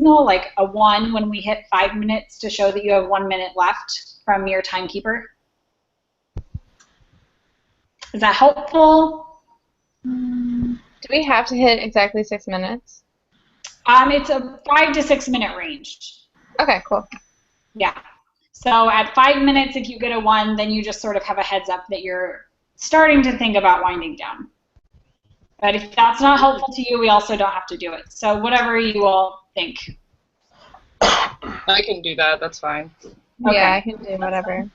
signal, like a 1 when we hit 5 minutes to show that you have 1 minute left from your timekeeper. Is that helpful? Do we have to hit exactly 6 minutes? It's a 5 to 6 minute range. Okay, cool. Yeah. So at 5 minutes, if you get a 1, then you just sort of have a heads up that you're starting to think about winding down. But if that's not helpful to you, we also don't have to do it. So whatever you all think. I can do that. That's fine. Okay. Yeah, I can do whatever.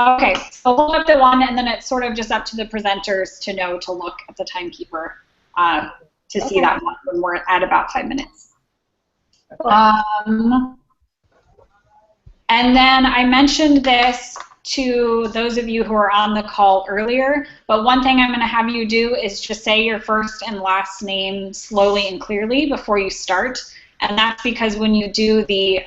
Okay, so hold up the 1, and then it's sort of just up to the presenters to know to look at the timekeeper to see that one when we're at about 5 minutes. And then I mentioned this to those of you who are on the call earlier, but one thing I'm going to have you do is just say your first and last name slowly and clearly before you start, and that's because when you do the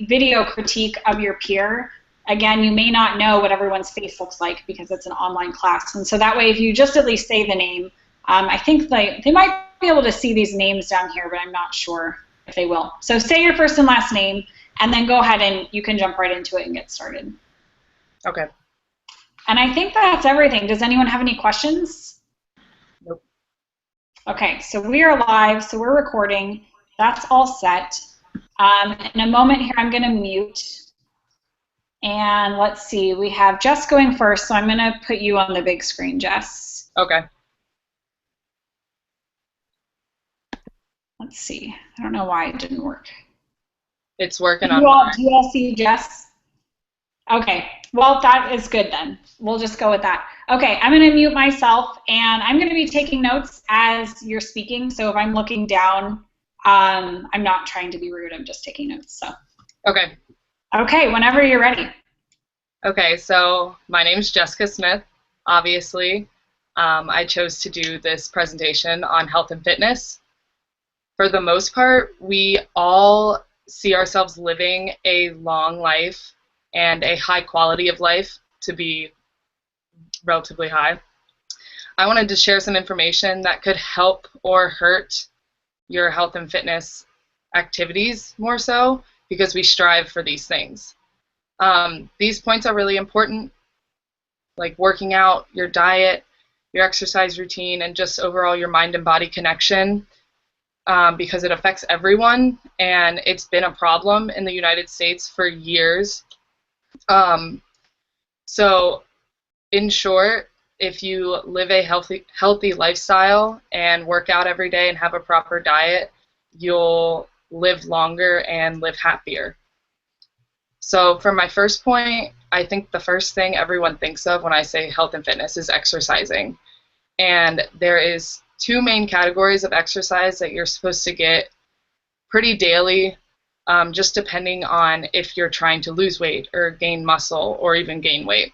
video critique of your peer, again, you may not know what everyone's face looks like because it's an online class, and so that way if you just at least say the name, I think they might be able to see these names down here, but I'm not sure if they will. So say your first and last name, and then go ahead and you can jump right into it and get started. Okay. And I think that's everything. Does anyone have any questions? Nope. Okay, so we are live, so we're recording. That's all set. In a moment here, I'm going to mute. And let's see, we have Jess going first, so I'm going to put you on the big screen, Jess. Okay. Let's see. I don't know why it didn't work. It's working on mine. Do you all see Jess? Okay. Well, that is good then. We'll just go with that. Okay, I'm going to mute myself, and I'm going to be taking notes as you're speaking, so if I'm looking down, I'm not trying to be rude. I'm just taking notes. So. Okay. Okay, whenever you're ready. Okay, so my name is Jessica Smith, obviously. I chose to do this presentation on health and fitness. For the most part, we all see ourselves living a long life and a high quality of life to be relatively high. I wanted to share some information that could help or hurt your health and fitness activities more so, because we strive for these things. These points are really important, like working out, your diet, your exercise routine, and just overall your mind and body connection, because it affects everyone, and it's been a problem in the United States for years. So in short, if you live a healthy lifestyle and work out every day and have a proper diet, you'll live longer and live happier. So for my first point, I think the first thing everyone thinks of when I say health and fitness is exercising. And there is 2 main categories of exercise that you're supposed to get pretty daily, just depending on if you're trying to lose weight or gain muscle or even gain weight.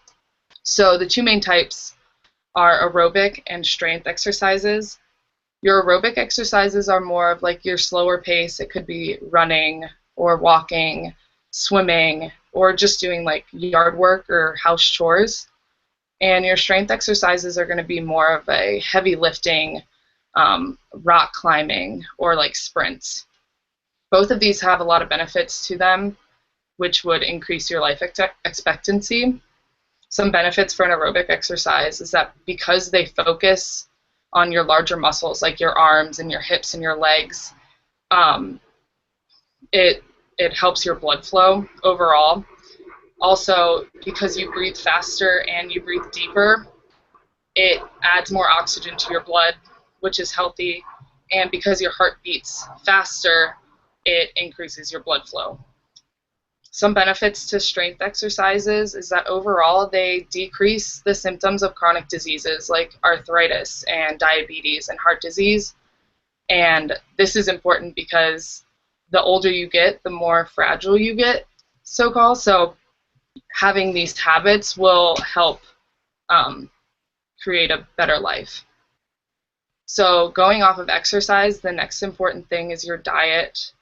So the 2 main types are aerobic and strength exercises. Your aerobic exercises are more of like your slower pace. It could be running or walking, swimming, or just doing like yard work or house chores. And your strength exercises are going to be more of a heavy lifting, rock climbing, or like sprints. Both of these have a lot of benefits to them, which would increase your life expectancy. Some benefits for an aerobic exercise is that because they focus on your larger muscles, like your arms and your hips and your legs, it helps your blood flow overall. Also, because you breathe faster and you breathe deeper, it adds more oxygen to your blood, which is healthy. And because your heart beats faster, it increases your blood flow. Some benefits to strength exercises is that overall they decrease the symptoms of chronic diseases like arthritis and diabetes and heart disease. And this is important because the older you get, the more fragile you get, so-called. So having these habits will help create a better life. So going off of exercise, the next important thing is your diet.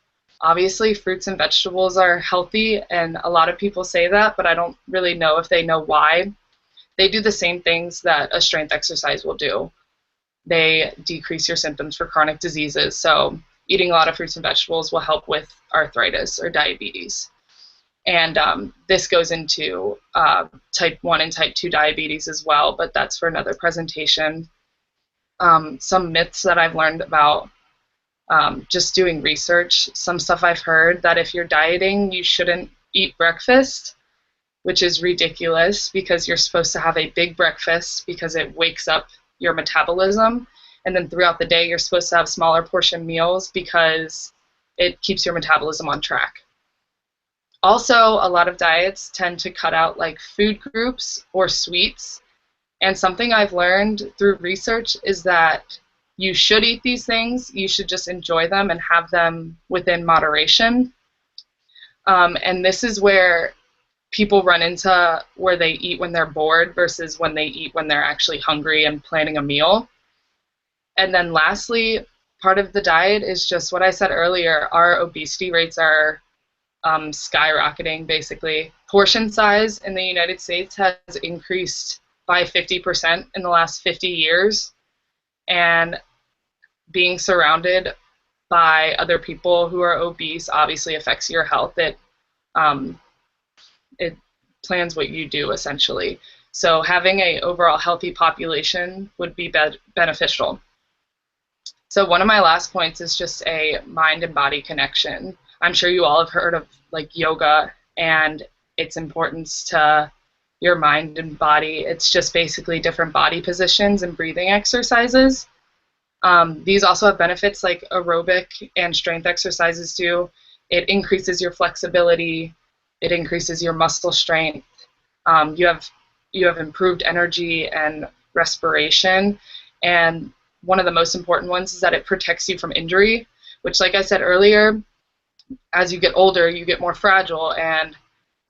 Obviously, fruits and vegetables are healthy, and a lot of people say that, but I don't really know if they know why. They do the same things that a strength exercise will do. They decrease your symptoms for chronic diseases. So eating a lot of fruits and vegetables will help with arthritis or diabetes. And this goes into type 1 and type 2 diabetes as well, but that's for another presentation. Some myths that I've learned about just doing research, some stuff I've heard that if you're dieting, you shouldn't eat breakfast, which is ridiculous because you're supposed to have a big breakfast because it wakes up your metabolism. And then throughout the day, you're supposed to have smaller portion meals because it keeps your metabolism on track. Also, a lot of diets tend to cut out like food groups or sweets. And something I've learned through research is that you should eat these things. You should just enjoy them and have them within moderation. And this is where people run into where they eat when they're bored versus when they eat when they're actually hungry and planning a meal. And then lastly, part of the diet is just what I said earlier. Our obesity rates are skyrocketing, basically. Portion size in the United States has increased by 50% in the last 50 years. And being surrounded by other people who are obese obviously affects your health. It plans what you do, essentially. So having an overall healthy population would be beneficial. So one of my last points is just a mind and body connection. I'm sure you all have heard of like yoga and its importance to your mind and body. It's just basically different body positions and breathing exercises. These also have benefits like aerobic and strength exercises do. It increases your flexibility. It increases your muscle strength. You have improved energy and respiration. And one of the most important ones is that it protects you from injury, which, like I said earlier, as you get older, you get more fragile, and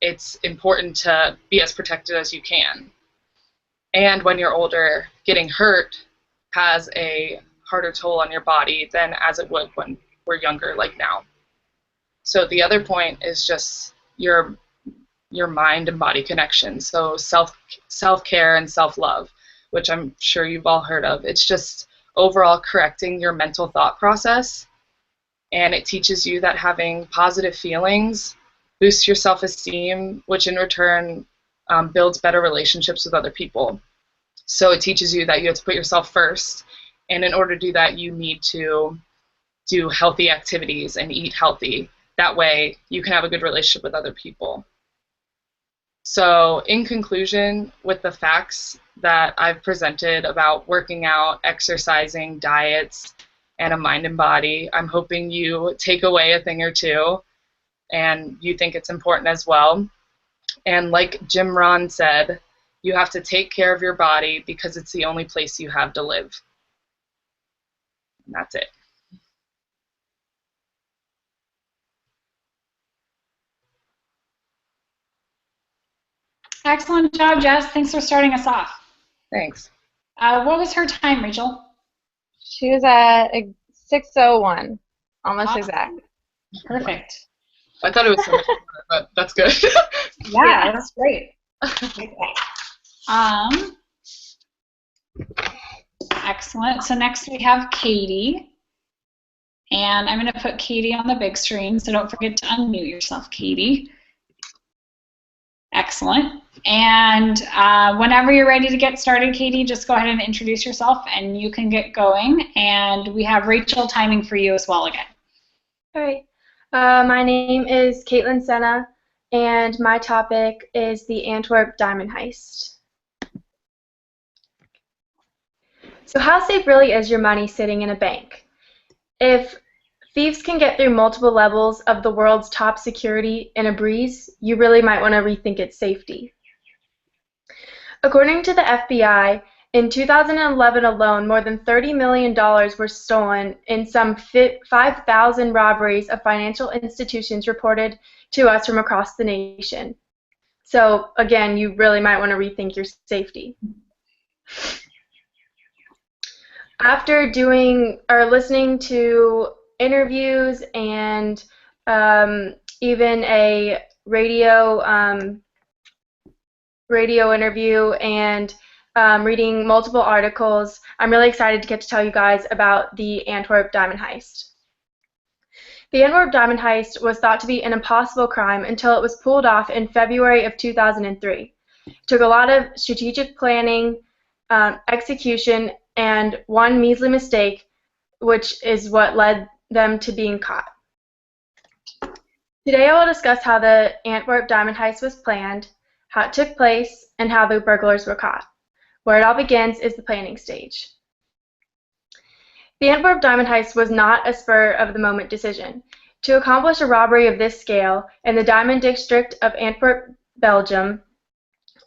it's important to be as protected as you can. And when you're older, getting hurt has a harder toll on your body than as it would when we're younger, like now. So the other point is just your mind and body connection. So self-care and self-love, which I'm sure you've all heard of. It's just overall correcting your mental thought process, and it teaches you that having positive feelings boosts your self-esteem, which in return builds better relationships with other people. So it teaches you that you have to put yourself first, and in order to do that, you need to do healthy activities and eat healthy. That way, you can have a good relationship with other people. So in conclusion, with the facts that I've presented about working out, exercising, diets, and a mind and body, I'm hoping you take away a thing or two and you think it's important as well. And like Jim Rohn said, you have to take care of your body because it's the only place you have to live. And that's it. Excellent job, Jess. Thanks for starting us off. Thanks. What was her time, Rachel? She was at 6:01, almost Awesome. exact. Perfect. I thought it was so much more, but that's good. Yeah, that's great. Excellent. So next we have Katie. And I'm going to put Katie on the big screen, so don't forget to unmute yourself, Katie. Excellent. And whenever you're ready to get started, Katie, just go ahead and introduce yourself and you can get going. And we have Rachel timing for you as well again. All right. My name is Caitlin Senna, and my topic is the Antwerp Diamond Heist. So how safe really is your money sitting in a bank? If thieves can get through multiple levels of the world's top security in a breeze, you really might want to rethink its safety. According to the FBI, in 2011 alone, more than $30 million were stolen in some 5,000 robberies of financial institutions reported to us from across the nation. So again, you really might want to rethink your safety. After doing or listening to interviews and even a radio interview and reading multiple articles, I'm really excited to get to tell you guys about the Antwerp Diamond Heist. The Antwerp diamond heist was thought to be an impossible crime until it was pulled off in February of 2003. It took a lot of strategic planning, execution, and one measly mistake, which is what led them to being caught. Today I will discuss how the Antwerp diamond heist was planned, how it took place, and how the burglars were caught. Where it all begins is the planning stage. The Antwerp diamond heist was not a spur-of-the-moment decision. To accomplish a robbery of this scale in the diamond district of Antwerp, Belgium,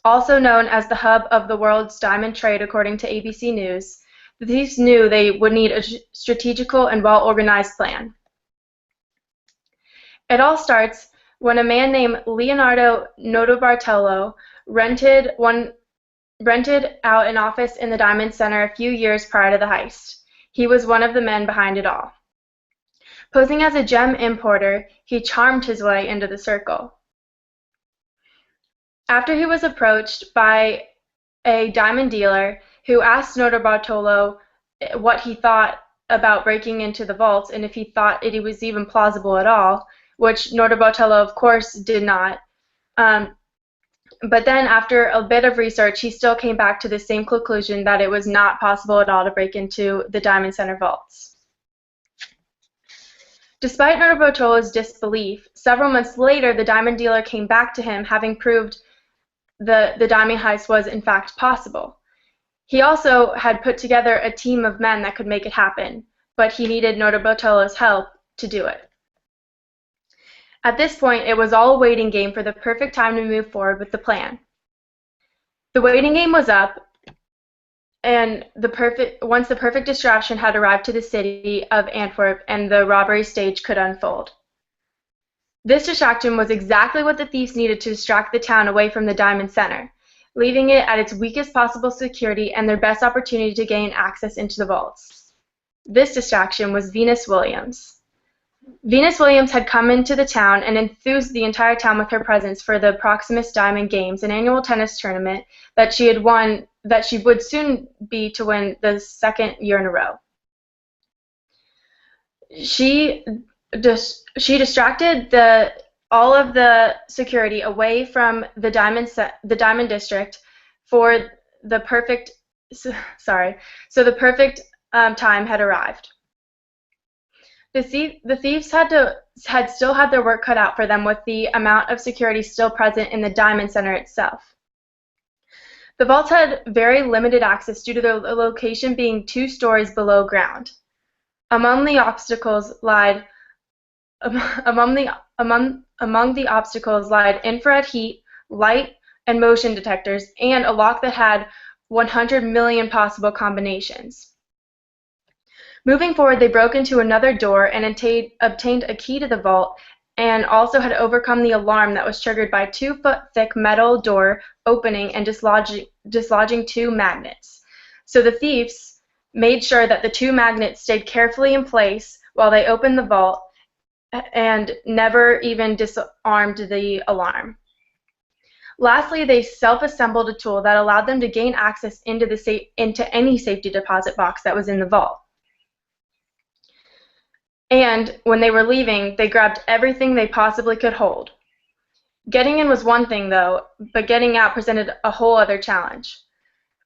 also known as the hub of the world's diamond trade according to ABC News, the thieves knew they would need a strategical and well-organized plan. It all starts when a man named Leonardo Notarbartolo rented out an office in the Diamond Center a few years prior to the heist. He was one of the men behind it all. Posing as a gem importer, he charmed his way into the circle. After he was approached by a diamond dealer who asked Notarbartolo what he thought about breaking into the vaults and if he thought it was even plausible at all, which Notarbartolo, of course, did not. But then, after a bit of research, he still came back to the same conclusion that it was not possible at all to break into the Diamond Center vaults. Despite Notarbartolo's disbelief, several months later, the diamond dealer came back to him, having proved the diamond heist was in fact possible. He also had put together a team of men that could make it happen, but he needed Notarbartolo's help to do it. At this point, it was all a waiting game for the perfect time to move forward with the plan. The waiting game was up, and once the perfect distraction had arrived to the city of Antwerp and the robbery stage could unfold. This distraction was exactly what the thieves needed to distract the town away from the Diamond Center, leaving it at its weakest possible security and their best opportunity to gain access into the vaults. This distraction was Venus Williams. Venus Williams had come into the town and enthused the entire town with her presence for the Proximus Diamond Games, an annual tennis tournament that she had won, that she would soon be to win the second year in a row. She distracted all of the security away from the Diamond District for the perfect. So the perfect time had arrived. The thieves had still had their work cut out for them with the amount of security still present in the Diamond Center itself. The vaults had very limited access due to their location being 2 stories below ground. Among the obstacles lied infrared heat, light, and motion detectors, and a lock that had 100 million possible combinations. Moving forward, they broke into another door and obtained a key to the vault, and also had overcome the alarm that was triggered by a 2-foot-thick metal door opening and dislodging 2 magnets. So the thieves made sure that the 2 magnets stayed carefully in place while they opened the vault and never even disarmed the alarm. Lastly, they self-assembled a tool that allowed them to gain access into any safety deposit box that was in the vault. And when they were leaving, they grabbed everything they possibly could hold. Getting in was one thing, though, but getting out presented a whole other challenge.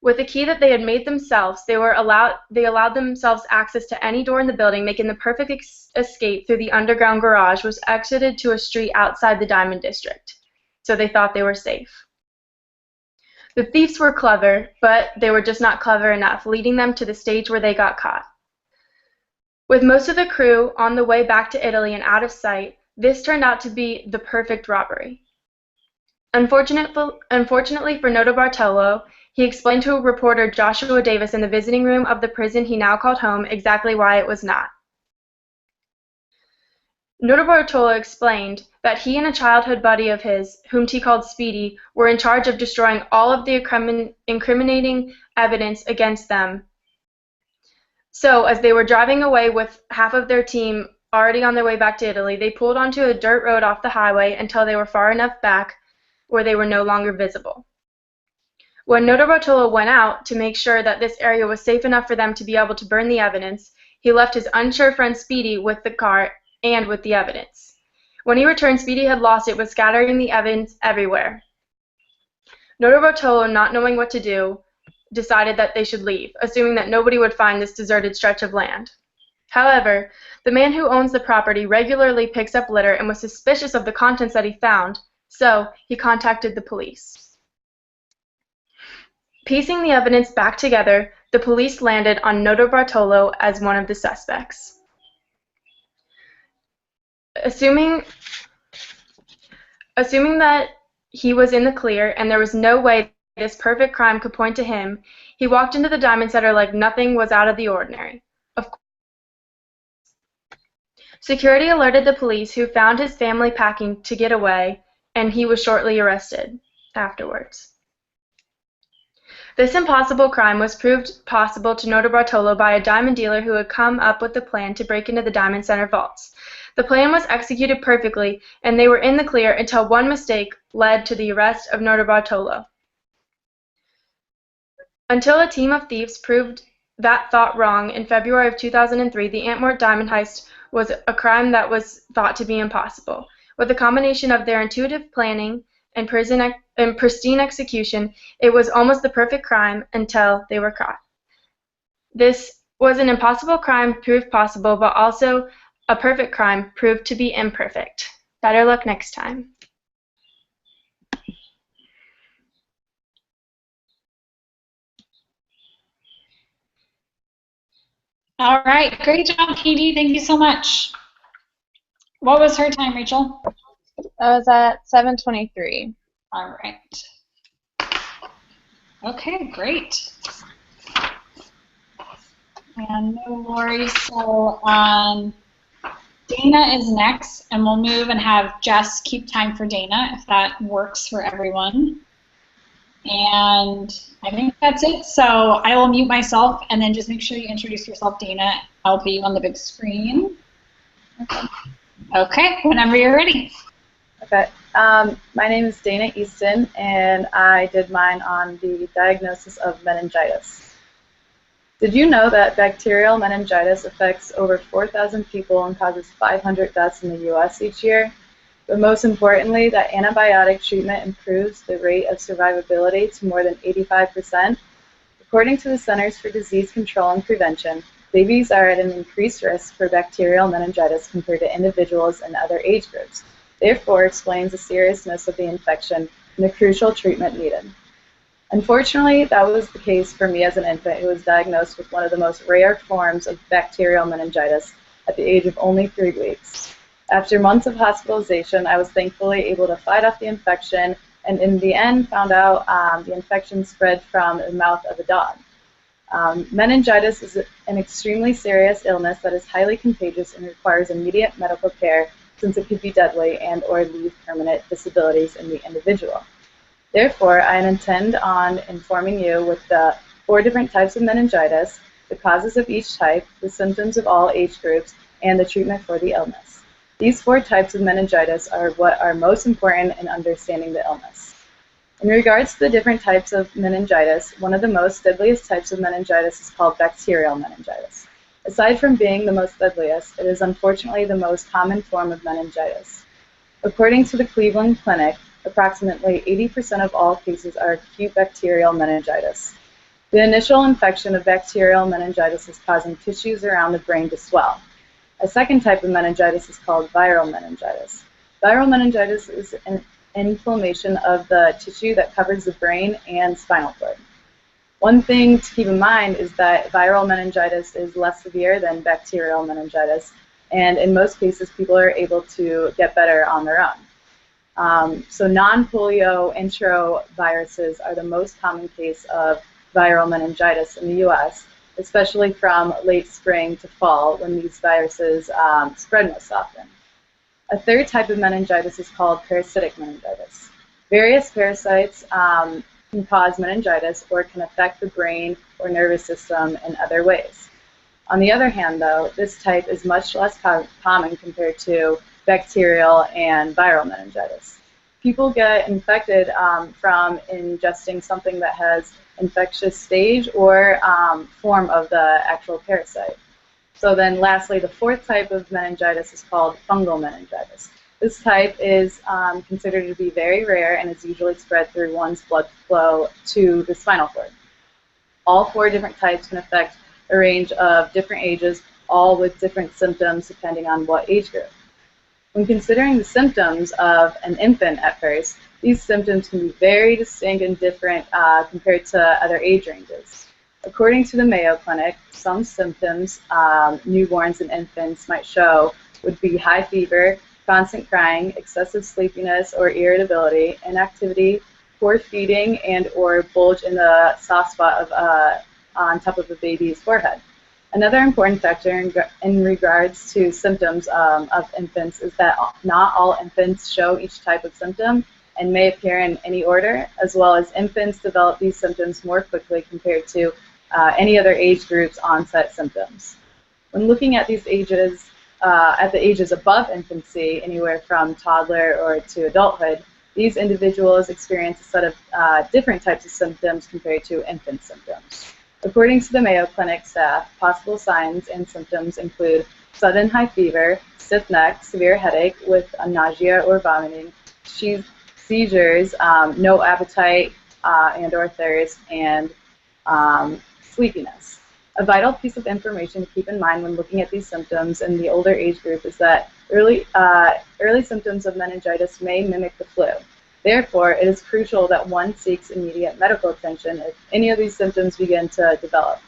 With the key that they had made themselves, they allowed themselves access to any door in the building, making the perfect escape through the underground garage, which exited to a street outside the Diamond District. So they thought they were safe. The thieves were clever, but they were just not clever enough, leading them to the stage where they got caught. With most of the crew on the way back to Italy and out of sight, this turned out to be the perfect robbery. Unfortunately for Notarbartolo, he explained to reporter Joshua Davis in the visiting room of the prison he now called home exactly why it was not. Notarbartolo explained that he and a childhood buddy of his, whom he called Speedy, were in charge of destroying all of the incriminating evidence against them. So, as they were driving away with half of their team already on their way back to Italy, they pulled onto a dirt road off the highway until they were far enough back where they were no longer visible. When Notarbartolo went out to make sure that this area was safe enough for them to be able to burn the evidence, he left his unsure friend Speedy with the car and with the evidence. When he returned, Speedy had lost it, was scattering the evidence everywhere. Notarbartolo, not knowing what to do, decided that they should leave, assuming that nobody would find this deserted stretch of land. However, the man who owns the property regularly picks up litter and was suspicious of the contents that he found, so he contacted the police. Piecing the evidence back together, the police landed on Notarbartolo as one of the suspects. Assuming that he was in the clear and there was no way this perfect crime could point to him, he walked into the Diamond Center like nothing was out of the ordinary. Security alerted the police, who found his family packing to get away, and he was shortly arrested afterwards. This impossible crime was proved possible to Notarbartolo by a diamond dealer who had come up with the plan to break into the Diamond Center vaults. The plan was executed perfectly, and they were in the clear until one mistake led to the arrest of Notarbartolo. Until a team of thieves proved that thought wrong in February of 2003, the Antmort diamond heist was a crime that was thought to be impossible. With a combination of their intuitive planning and pristine execution, it was almost the perfect crime until they were caught. This was an impossible crime proved possible, but also a perfect crime proved to be imperfect. Better luck next time. All right, great job, Katie. Thank you so much. What was her time, Rachel? I was at 7:23. All right. Okay, great. And no worries. So Dana is next, and we'll move and have Jess keep time for Dana, if that works for everyone. And I think that's it. So I will mute myself, and then just make sure you introduce yourself, Dana. I'll put you on the big screen. Okay, whenever you're ready. Okay. My name is Dana Easton, and I did mine on the diagnosis of meningitis. Did you know that bacterial meningitis affects over 4,000 people and causes 500 deaths in the U.S. each year? But most importantly, that antibiotic treatment improves the rate of survivability to more than 85%. According to the Centers for Disease Control and Prevention, babies are at an increased risk for bacterial meningitis compared to individuals in other age groups. Therefore, explains the seriousness of the infection and the crucial treatment needed. Unfortunately, that was the case for me as an infant who was diagnosed with one of the most rare forms of bacterial meningitis at the age of only 3 weeks. After months of hospitalization, I was thankfully able to fight off the infection, and in the end found out the infection spread from the mouth of a dog. Meningitis is an extremely serious illness that is highly contagious and requires immediate medical care, since it could be deadly and or leave permanent disabilities in the individual. Therefore, I intend on informing you with the 4 different types of meningitis, the causes of each type, the symptoms of all age groups, and the treatment for the illness. These 4 types of meningitis are what are most important in understanding the illness. In regards to the different types of meningitis, one of the most deadliest types of meningitis is called bacterial meningitis. Aside from being the most deadliest, it is unfortunately the most common form of meningitis. According to the Cleveland Clinic, approximately 80% of all cases are acute bacterial meningitis. The initial infection of bacterial meningitis is causing tissues around the brain to swell. A second type of meningitis is called viral meningitis. Viral meningitis is an inflammation of the tissue that covers the brain and spinal cord. One thing to keep in mind is that viral meningitis is less severe than bacterial meningitis, and in most cases people are able to get better on their own. So non-polio enteroviruses are the most common case of viral meningitis in the U.S., especially from late spring to fall when these viruses spread most often. A third type of meningitis is called parasitic meningitis. Various parasites can cause meningitis or can affect the brain or nervous system in other ways. On the other hand, though, this type is much less common compared to bacterial and viral meningitis. People get infected from ingesting something that has infectious stage or form of the actual parasite. So then lastly, the fourth type of meningitis is called fungal meningitis. This type is considered to be very rare and is usually spread through one's blood flow to the spinal cord. All four different types can affect a range of different ages, all with different symptoms depending on what age group. When considering the symptoms of an infant at first, these symptoms can be very distinct and different compared to other age ranges. According to the Mayo Clinic, some symptoms newborns and infants might show would be high fever, constant crying, excessive sleepiness or irritability, inactivity, poor feeding, and or bulge in the soft spot on top of a baby's forehead. Another important factor in regards to symptoms of infants is that not all infants show each type of symptom and may appear in any order, as well as infants develop these symptoms more quickly compared to any other age group's onset symptoms. When looking at these ages, at the ages above infancy, anywhere from toddler or to adulthood, these individuals experience a set of different types of symptoms compared to infant symptoms. According to the Mayo Clinic staff, possible signs and symptoms include sudden high fever, stiff neck, severe headache with nausea or vomiting, seizures, no appetite and or thirst, and sleepiness. A vital piece of information to keep in mind when looking at these symptoms in the older age group is that early symptoms of meningitis may mimic the flu. Therefore, it is crucial that one seeks immediate medical attention if any of these symptoms begin to develop.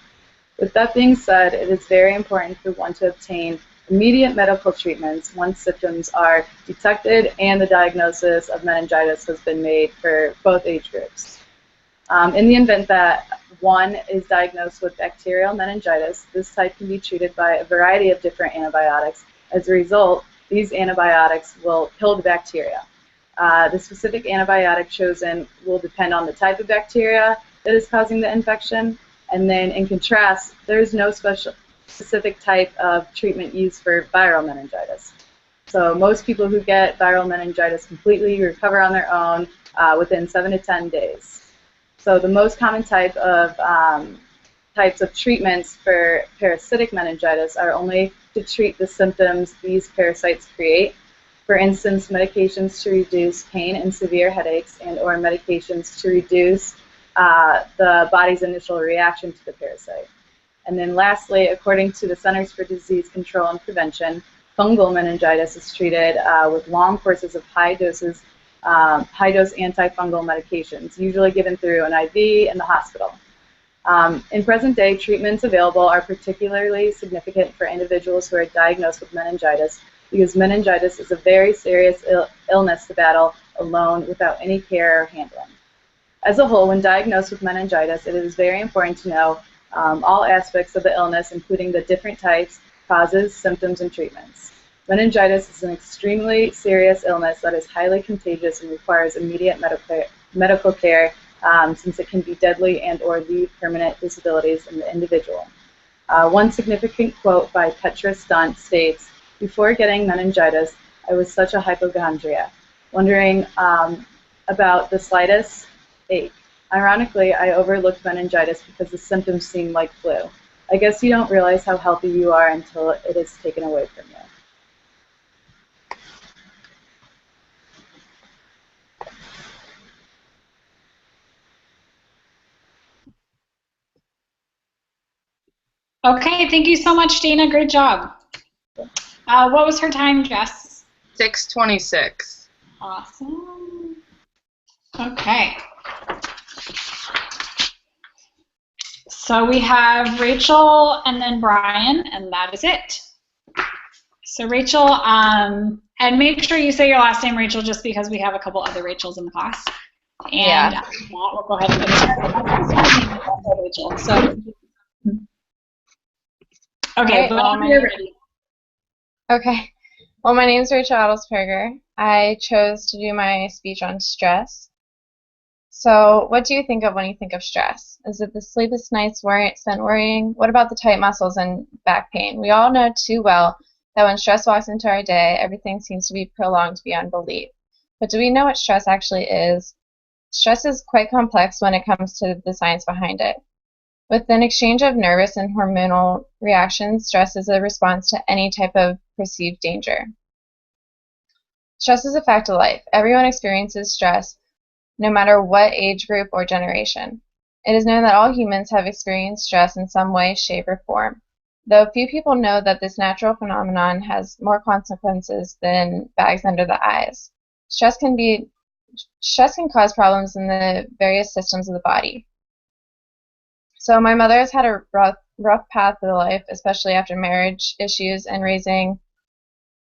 With that being said, it is very important for one to obtain immediate medical treatments once symptoms are detected and the diagnosis of meningitis has been made for both age groups. In the event that one is diagnosed with bacterial meningitis, this type can be treated by a variety of different antibiotics. As a result, these antibiotics will kill the bacteria. The specific antibiotic chosen will depend on the type of bacteria that is causing the infection, and then in contrast, there is no specific type of treatment used for viral meningitis. So most people who get viral meningitis completely recover on their own within 7 to 10 days. So the most common types of treatments for parasitic meningitis are only to treat the symptoms these parasites create. For instance, medications to reduce pain and severe headaches, and or medications to reduce the body's initial reaction to the parasite. And then lastly, according to the Centers for Disease Control and Prevention, fungal meningitis is treated with long courses of high-dose antifungal medications, usually given through an IV in the hospital. In present day, treatments available are particularly significant for individuals who are diagnosed with meningitis, because meningitis is a very serious illness to battle alone without any care or handling. As a whole, when diagnosed with meningitis, it is very important to know all aspects of the illness, including the different types, causes, symptoms, and treatments. Meningitis is an extremely serious illness that is highly contagious and requires immediate medical care since it can be deadly and or leave permanent disabilities in the individual. One significant quote by Petra Stunt states, "Before getting meningitis, I was such a hypochondriac, wondering about the slightest ache. Ironically, I overlooked meningitis because the symptoms seemed like flu. I guess you don't realize how healthy you are until it is taken away from you." Okay, thank you so much, Dana. Great job. What was her time, Jess? 6:26. Awesome. Okay. So we have Rachel and then Brian, and that is it. So Rachel, and make sure you say your last name, Rachel, just because we have a couple other Rachels in the class. And Yeah. we'll go ahead and get started. Rachel. So, okay, Right, well, you're ready. Okay. Well, my name is Rachel Adelsperger. I chose to do my speech on stress. So what do you think of when you think of stress? Is it the sleepless nights spent worrying? What about the tight muscles and back pain? We all know too well that when stress walks into our day, everything seems to be prolonged beyond belief. But do we know what stress actually is? Stress is quite complex when it comes to the science behind it. With an exchange of nervous and hormonal reactions, stress is a response to any type of perceived danger. Stress is a fact of life. Everyone experiences stress, no matter what age group or generation. It is known that all humans have experienced stress in some way, shape, or form, though few people know that this natural phenomenon has more consequences than bags under the eyes. Stress can cause problems in the various systems of the body. So my mother has had a rough path of life, especially after marriage issues and raising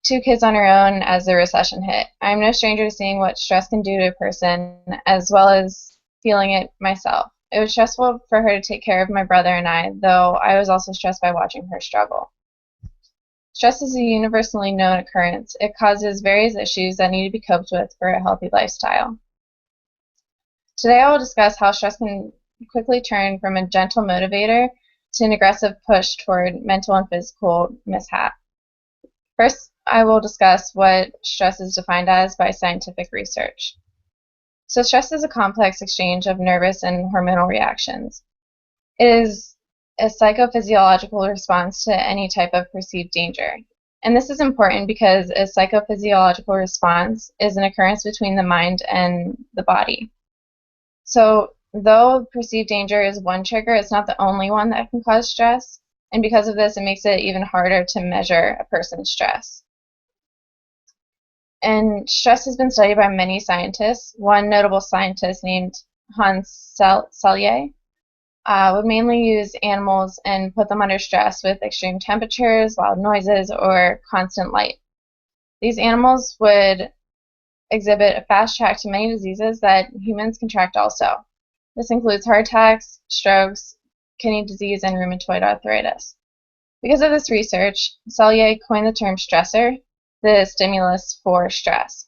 2 kids on her own as the recession hit. I'm no stranger to seeing what stress can do to a person, as well as feeling it myself. It was stressful for her to take care of my brother and I, though I was also stressed by watching her struggle. Stress is a universally known occurrence. It causes various issues that need to be coped with for a healthy lifestyle. Today I will discuss how stress can quickly turn from a gentle motivator to an aggressive push toward mental and physical mishap. First, I will discuss what stress is defined as by scientific research. So stress is a complex exchange of nervous and hormonal reactions. It is a psychophysiological response to any type of perceived danger. And this is important because a psychophysiological response is an occurrence between the mind and the body. So though perceived danger is one trigger, it's not the only one that can cause stress, and because of this, it makes it even harder to measure a person's stress. And stress has been studied by many scientists. One notable scientist named Hans Selye would mainly use animals and put them under stress with extreme temperatures, loud noises, or constant light. These animals would exhibit a fast track to many diseases that humans contract also. This includes heart attacks, strokes, kidney disease, and rheumatoid arthritis. Because of this research, Selye coined the term stressor, the stimulus for stress.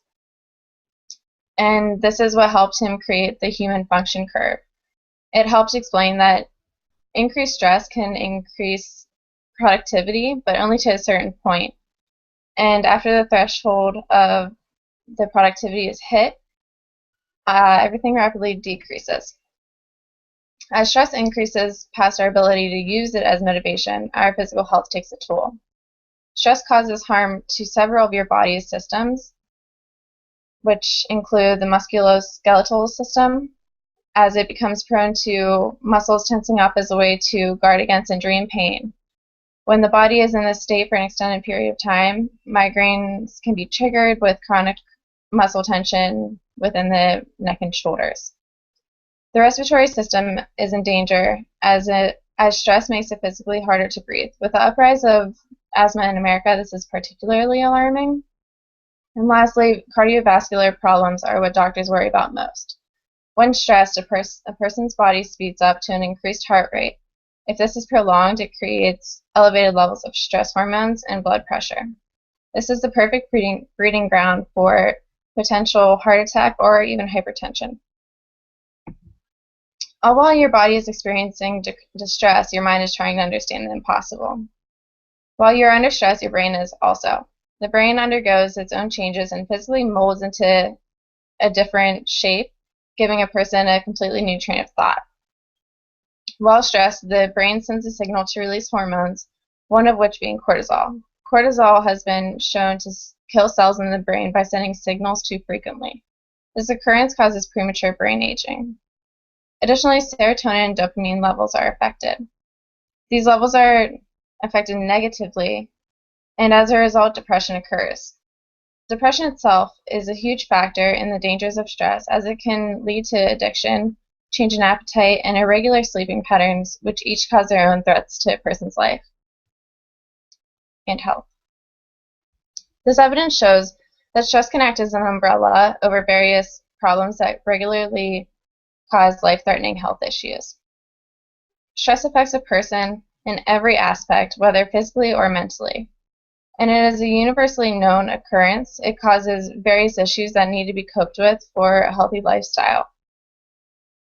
And this is what helped him create the human function curve. It helps explain that increased stress can increase productivity, but only to a certain point. And after the threshold of the productivity is hit, everything rapidly decreases. As stress increases past our ability to use it as motivation, our physical health takes a toll. Stress causes harm to several of your body's systems, which include the musculoskeletal system, as it becomes prone to muscles tensing up as a way to guard against injury and pain. When the body is in this state for an extended period of time, migraines can be triggered with chronic muscle tension within the neck and shoulders. The respiratory system is in danger as stress makes it physically harder to breathe. With the uprise of asthma in America, this is particularly alarming. And lastly, cardiovascular problems are what doctors worry about most. When stressed, a person's body speeds up to an increased heart rate. If this is prolonged, it creates elevated levels of stress hormones and blood pressure. This is the perfect breeding ground for potential heart attack or even hypertension. All while your body is experiencing distress, your mind is trying to understand the impossible. While you're under stress, your brain is also. The brain undergoes its own changes and physically molds into a different shape, giving a person a completely new train of thought. While stressed, the brain sends a signal to release hormones, one of which being cortisol. Cortisol has been shown to kill cells in the brain by sending signals too frequently. This occurrence causes premature brain aging. Additionally, serotonin and dopamine levels are affected. These levels are affected negatively, and as a result, depression occurs. Depression itself is a huge factor in the dangers of stress, as it can lead to addiction, change in appetite, and irregular sleeping patterns, which each cause their own threats to a person's life and health. This evidence shows that stress can act as an umbrella over various problems that regularly cause life-threatening health issues. Stress affects a person in every aspect, whether physically or mentally. And it is a universally known occurrence. It causes various issues that need to be coped with for a healthy lifestyle.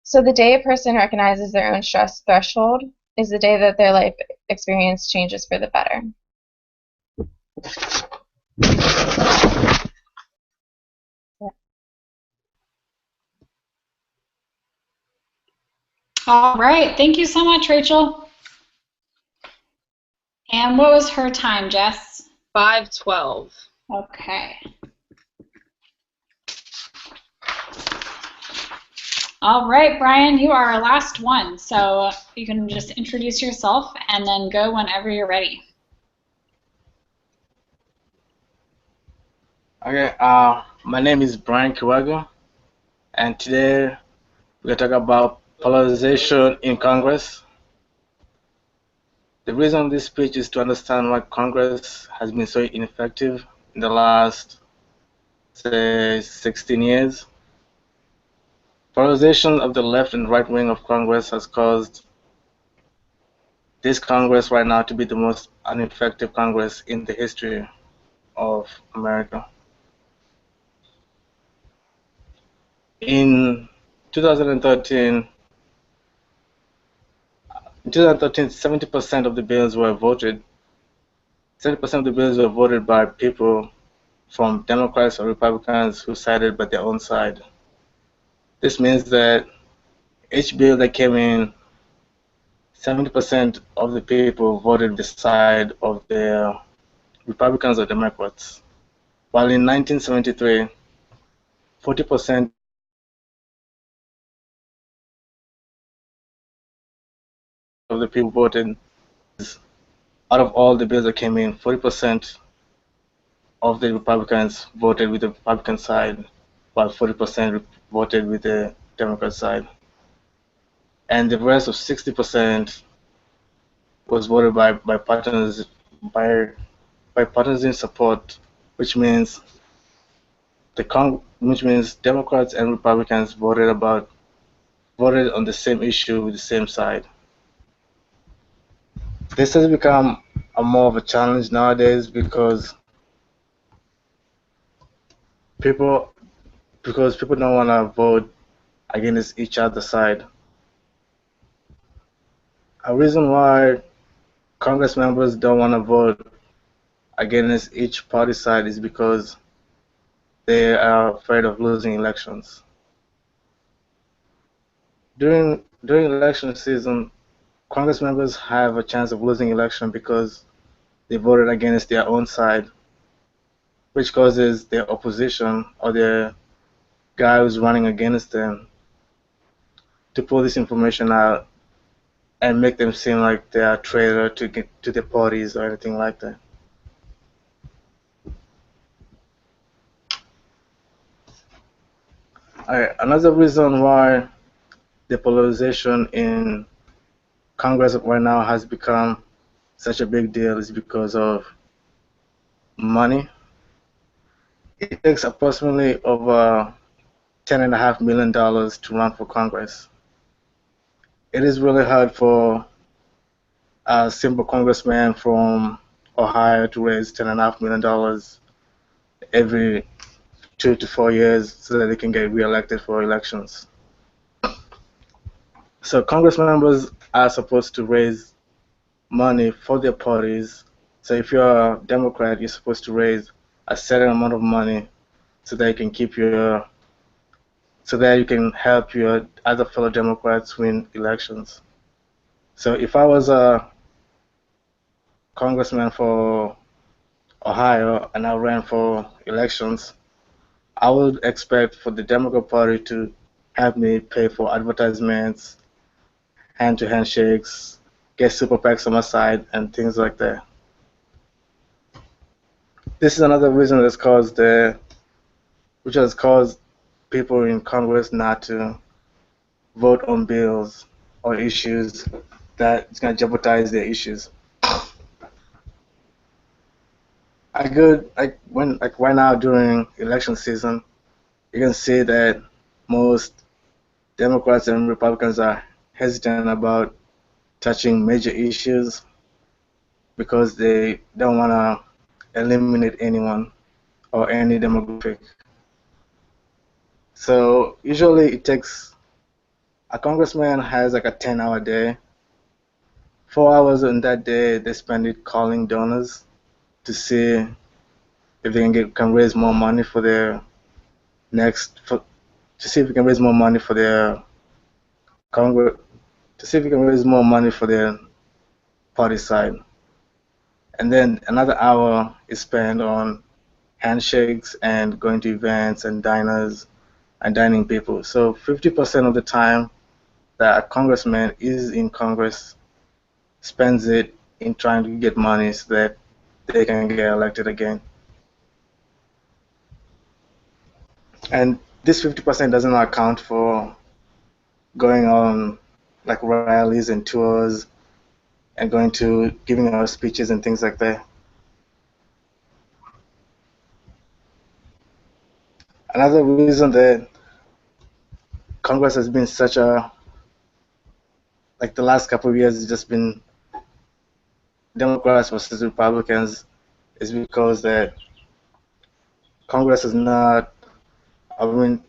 So the day a person recognizes their own stress threshold is the day that their life experience changes for the better. All right. Thank you so much, Rachel. And what was her time, Jess? 5:12. Okay. All right, Brian, you are our last one. So you can just introduce yourself and then go whenever you're ready. Okay, my name is Brian Kiwago, and today we're going to talk about polarization in Congress. The reason of this speech is to understand why Congress has been so ineffective in the last, say, 16 years. Polarization of the left and right wing of Congress has caused this Congress right now to be the most ineffective Congress in the history of America. In 2013, 70% of the bills were voted. 70% of the bills were voted by people from Democrats or Republicans who sided by their own side. This means that each bill that came in, 70% of the people voted the side of the Republicans or Democrats. While in 1973, 40% of the people voted. Out of all the bills that came in, 40% of the Republicans voted with the Republican side, while 40% voted with the Democrat side. And the rest of 60% was voted by bipartisan support, which means Democrats and Republicans voted on the same issue with the same side. This has become more of a challenge nowadays because people don't want to vote against each other's side. A reason why Congress members don't want to vote against each party side is because they are afraid of losing elections. During election season, Congress members have a chance of losing election because they voted against their own side, which causes their opposition or their guy who's running against them to pull this information out and make them seem like they are a traitor to the parties or anything like that. Another reason why the polarization in Congress right now has become such a big deal is because of money. It takes approximately over $10.5 million to run for Congress. It is really hard for a simple congressman from Ohio to raise $10.5 million every 2 to 4 years so that they can get reelected for elections. So Congress members are supposed to raise money for their parties. So if you're a Democrat, you're supposed to raise a certain amount of money so that you can help your other fellow Democrats win elections. So if I was a congressman for Ohio and I ran for elections, I would expect for the Democrat Party to help me pay for advertisements, hand-to-hand shakes, get super PACs on my side, and things like that. This is another reason which has caused people in Congress not to vote on bills or issues that is going to jeopardize their issues. Right now during election season, you can see that most Democrats and Republicans are hesitant about touching major issues because they don't want to eliminate anyone or any demographic. So usually a congressman has like a 10-hour day. 4 hours in that day they spend it calling donors to see if they can raise more money for their to see if we can raise more money for their to see if we can raise more money for their party side. And then another hour is spent on handshakes and going to events and diners and dining people. So 50% of the time that a congressman is in Congress spends it in trying to get money so that they can get elected again. And this 50% doesn't account for going on like rallies and tours and going to giving our speeches and things like that. Another reason that Congress has been such a, like the last couple of years, it's just been Democrats versus Republicans, is because that Congress is not, I mean,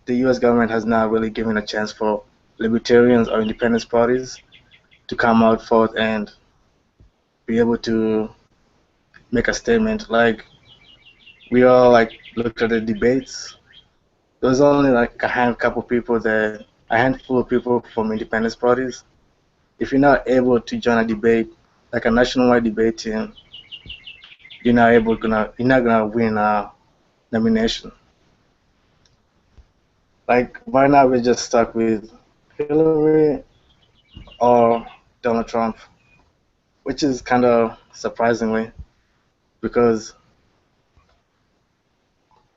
the U.S. government has not really given a chance for libertarians or independence parties to come out forth and be able to make a statement. Like, we all like looked at the debates. There was only like a handful of people from independence parties. If you're not able to join a debate, like a nationwide debate team, you're not gonna win a nomination. Like right now, we're just stuck with Hillary or Donald Trump, which is kind of surprisingly, because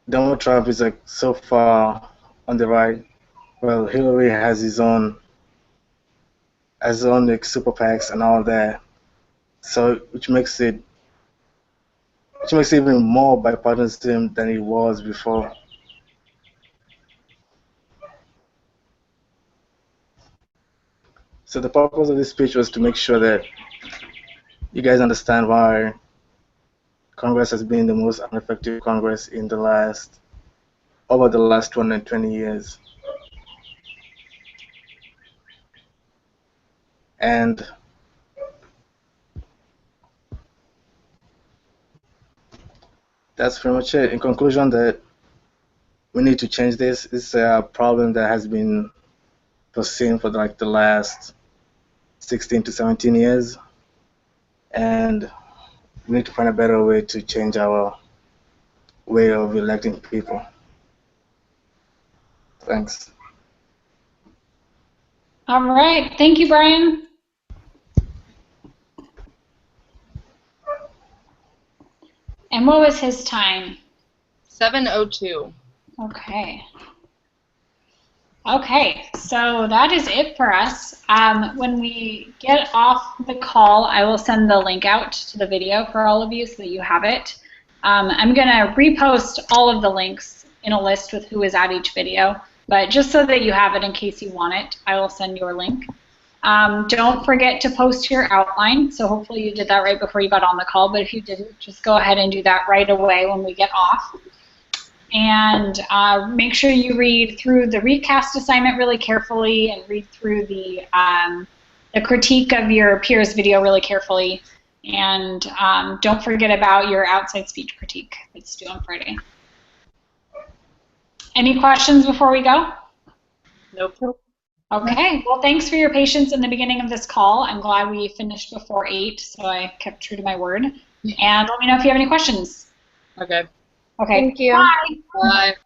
Donald Trump is like so far on the right. Well, Hillary has his own like super PACs and all that. So which makes it even more bipartisan than it was before. So the purpose of this speech was to make sure that you guys understand why Congress has been the most ineffective Congress in over the last 220 years. And that's pretty much it. In conclusion, that we need to change this. It's a problem that has been foreseen for like the last 16 to 17 years. And we need to find a better way to change our way of electing people. Thanks. All right. Thank you, Brian. And what was his time? 7:02. Okay. Okay, so that is it for us. When we get off the call, I will send the link out to the video for all of you so that you have it. I'm going to repost all of the links in a list with who is at each video, but just so that you have it in case you want it, I will send your link. Don't forget to post your outline, so hopefully you did that right before you got on the call, but if you didn't, just go ahead and do that right away when we get off. And make sure you read through the recast assignment really carefully and read through the critique of your peers video really carefully. And don't forget about your outside speech critique that's due on Friday. Any questions before we go? Nope. Okay, well, thanks for your patience in the beginning of this call. I'm glad we finished before 8, so I kept true to my word. And let me know if you have any questions. Okay. Okay. Thank you. Bye. Bye.